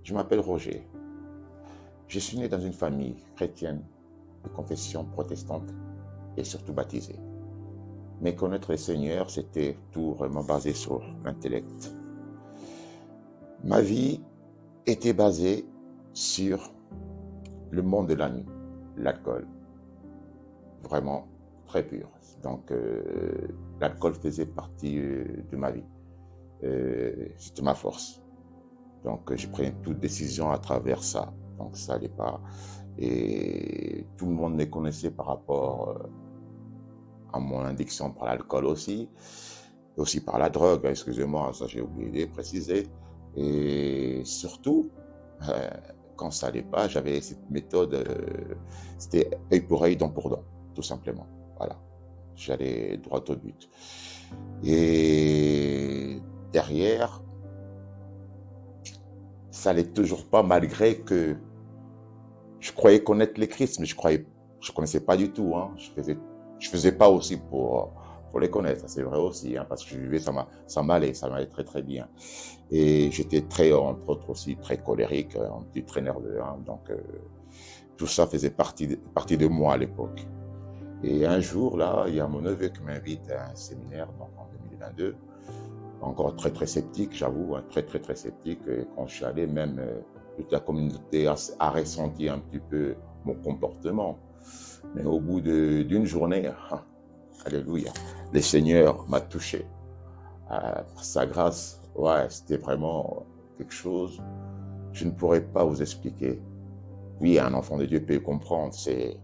Je m'appelle Roger. Je suis né dans une famille chrétienne de confession protestante et surtout baptisée. Mais connaître le Seigneur, c'était tout vraiment basé sur l'intellect. Ma vie était basée sur le monde de la nuit, l'alcool, vraiment très pur. Donc, l'alcool faisait partie de ma vie. C'était ma force. Donc, j'ai pris toute décision à travers ça. Donc, ça n'allait pas. Et tout le monde me connaissait par rapport à mon addiction par l'alcool aussi par la drogue, excusez-moi, ça j'ai oublié de préciser. Et surtout, euh, quand ça n'allait pas, j'avais cette méthode, c'était œil pour œil, dent pour dent, tout simplement. Voilà, j'allais droit au but. Et derrière, ça n'allait toujours pas, malgré que je croyais connaître les Christ, mais je connaissais pas du tout. Hein. Je faisais pas aussi pour les connaître. C'est vrai aussi, hein, parce que je vivais, ça m'allait très très bien. Et j'étais très, entre autres aussi, très colérique, un petit très nerveux. Hein, donc tout ça faisait partie de moi à l'époque. Et un jour là, il y a mon neveu qui m'invite à un séminaire, donc en 2022. Encore très très sceptique, j'avoue, hein, très très très sceptique. Et quand je suis allé, même toute la communauté a ressenti un petit peu mon comportement. Mais au bout d'une journée, alléluia, le Seigneur m'a touché. Par sa grâce, ouais, c'était vraiment quelque chose, je ne pourrais pas vous expliquer. Oui, un enfant de Dieu peut comprendre, c'est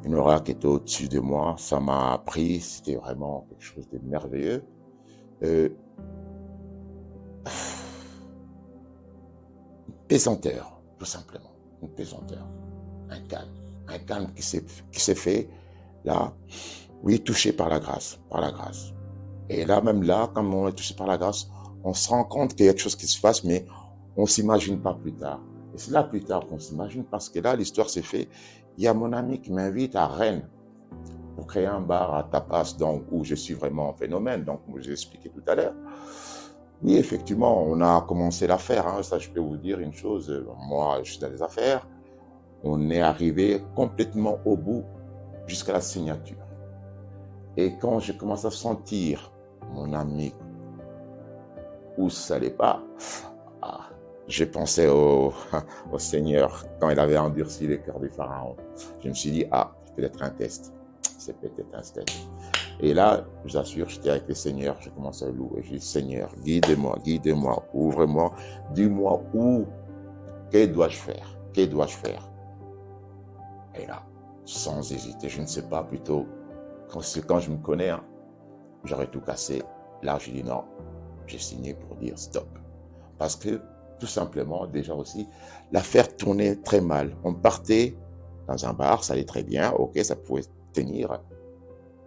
une aura qui était au-dessus de moi, ça m'a appris, c'était vraiment quelque chose de merveilleux. Une pesanteur, tout simplement, une pesanteur, un calme qui s'est fait, là, oui, touché par la grâce. Et là, même là, quand on est touché par la grâce, on se rend compte qu'il y a quelque chose qui se passe, mais on ne s'imagine pas plus tard. Et c'est là plus tard qu'on s'imagine, parce que là, l'histoire s'est faite. Il y a mon ami qui m'invite à Rennes pour créer un bar à tapas, donc, où je suis vraiment un phénomène, donc, comme j'ai expliqué tout à l'heure. Oui, effectivement, on a commencé l'affaire, hein, ça je peux vous dire une chose, moi je suis dans les affaires, on est arrivé complètement au bout jusqu'à la signature. Et quand je commence à sentir mon ami où ça n'allait pas, j'ai pensé au Seigneur quand il avait endurci le cœur du Pharaon. Je me suis dit, peut-être un test, c'est peut-être un test. Et là, je vous assure, j'étais avec le Seigneur, je commençais à louer. Je dis, Seigneur, guide-moi, ouvre-moi, dis-moi que dois-je faire? Et là, sans hésiter, je ne sais pas, plutôt, quand je me connais, hein, j'aurais tout cassé. Là, j'ai dit non, j'ai signé pour dire stop. Parce que, tout simplement, déjà aussi, l'affaire tournait très mal. On partait dans un bar, ça allait très bien, ok, ça pouvait tenir,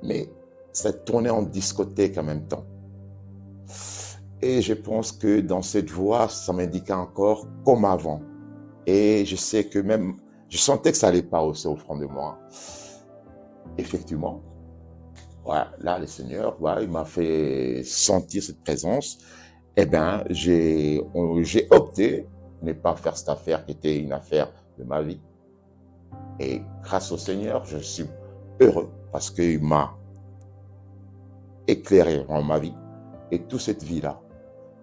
mais ça tournait en discothèque en même temps. Et je pense que dans cette voie, ça m'indiquait encore comme avant. Et je sais que même, je sentais que ça allait pas aussi au fond de moi. Effectivement, ouais, là, le Seigneur, ouais, il m'a fait sentir cette présence. Eh bien, j'ai opté de ne pas faire cette affaire qui était une affaire de ma vie. Et grâce au Seigneur, je suis heureux parce qu'il m'a éclairé en ma vie et toute cette vie-là.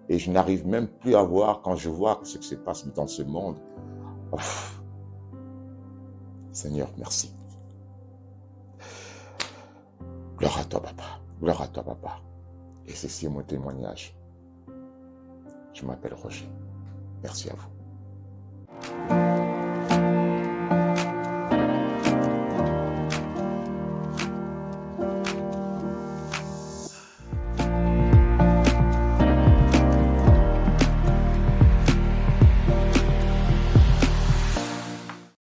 Et je n'arrive même plus à voir, quand je vois ce qui se passe dans ce monde. Ouf. Seigneur, merci. Gloire à toi, papa. Gloire à toi, papa. Et ceci est mon témoignage. Je m'appelle Roger. Merci à vous.